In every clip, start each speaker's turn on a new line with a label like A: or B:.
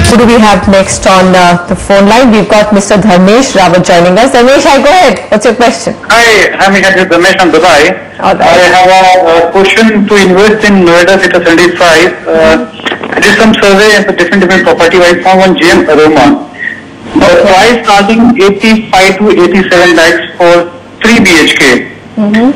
A: Who do we have next on the phone line? We've got Mr. Dharmesh Rawat joining us. Dharmesh, go ahead. What's your question?
B: Hi, I'm Dharmesh from Dubai.
A: Right.
B: I have a question to invest in Noida Sector 75. I did some survey for different property. I found one JM Aroma. The price starting 85 to 87 lakhs for 3 BHK.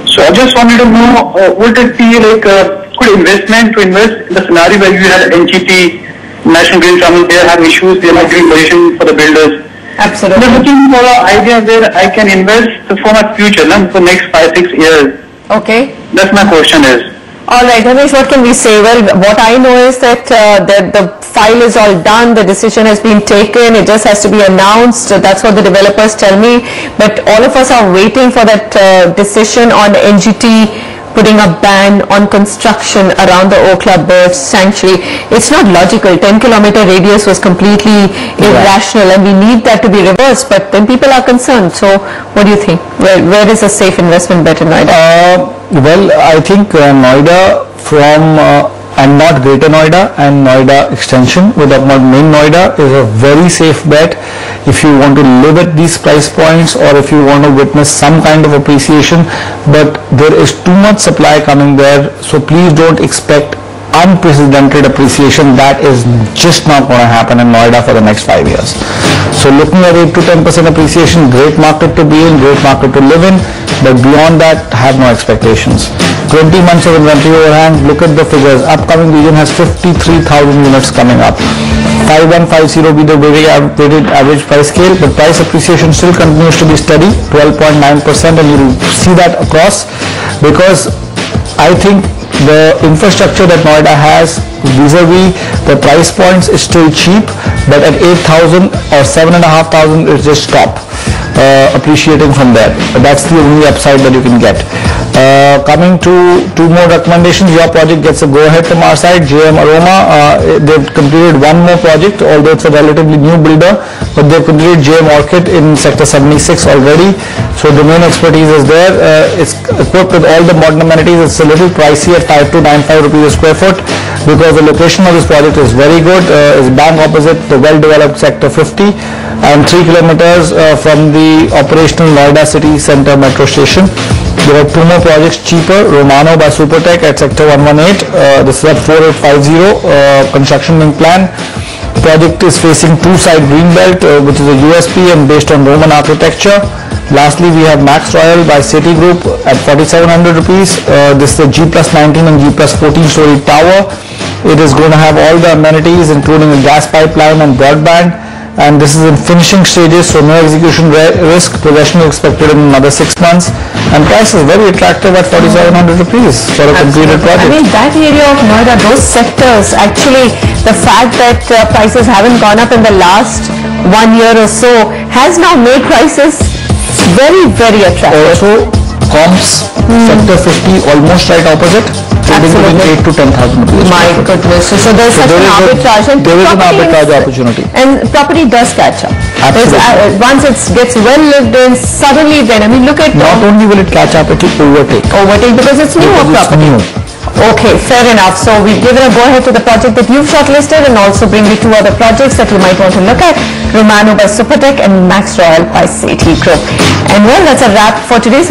B: So I just wanted to know, would it be like a good investment to invest in the scenario where you have NGT, National Green Tribunal, they have issues, they are not giving position for the builders.
A: Absolutely.
B: I'm looking for an idea where I can invest for my future, for next 5-6 years.
A: Okay.
B: That's my question is.
A: All right, Dharmesh, what can we say? Well, what I know is that the file is all done, the decision has been taken, it just has to be announced. That's what the developers tell me. But all of us are waiting for that decision on NGT putting a ban on construction around the Okhla Bird Sanctuary. It's not logical. 10-kilometer radius was completely irrational, and we need that to be reversed. But then people are concerned. So what do you think? Where is a safe investment bet in Noida?
C: Well, I think Noida and not Greater Noida and Noida Extension with main Noida is a very safe bet if you want to live at these price points or if you want to witness some kind of appreciation. But there is too much supply coming there, so please don't expect unprecedented appreciation. That is just not going to happen in Noida for the next 5 years. So looking at 8 to 10% appreciation, great market to be in, great market to live in, but beyond that, have no expectations. 20 months of inventory overhang, look at the figures. Upcoming region has 53,000 units coming up. 5150 be the weighted average price scale, but price appreciation still continues to be steady, 12.9%, and you will see that across, because I think the infrastructure that Noida has vis-a-vis the price points is still cheap, but at 8,000 or 7,500 it's just stop appreciating from there. That's the only upside that you can get. Coming to two more recommendations, your project gets a go-ahead from our side. JM Aroma, they've completed one more project, although it's a relatively new builder, but they've completed JM Orchid in Sector 76 already. So domain expertise is there. It's equipped with all the modern amenities. It's a little pricey at 5 to 95 rupees a square foot because the location of this project is very good. It's bang opposite the well-developed Sector 50 and 3 kilometers from the operational Noida City Centre metro station. There are two more projects cheaper. Romano by Supertech at Sector 118. This is at 4850 construction link plan. The project is facing two-side green belt, which is a USP and based on Roman architecture. Lastly, we have Max Royal by City Group at 4,700 rupees. This is a G+19 and G+14 story tower. It is going to have all the amenities, including a gas pipeline and broadband. And this is in finishing stages, so no execution risk. Possession is expected in another 6 months, and price is very attractive at 4,700 rupees for a completed project.
A: I mean, that area of Noida, those sectors, actually the fact that prices haven't gone up in the last 1 year or so has now made prices very, very attractive.
C: Also, comps, Sector 50 almost right opposite, trading between 8 to 10,000 rupees.
A: My goodness. So there's such an arbitrage. And
C: there is an arbitrage opportunity.
A: And property does catch up.
C: Absolutely.
A: Once it gets well lived in, suddenly then, I mean, look at...
C: Not only will it catch up, it will overtake.
A: Overtake because it's newer property. Okay, fair enough. So we've given a go-ahead to the project that you've shortlisted and also bring you two other projects that you might want to look at. Romano by Supertech and Max Royal by City Group. And well, that's a wrap for today's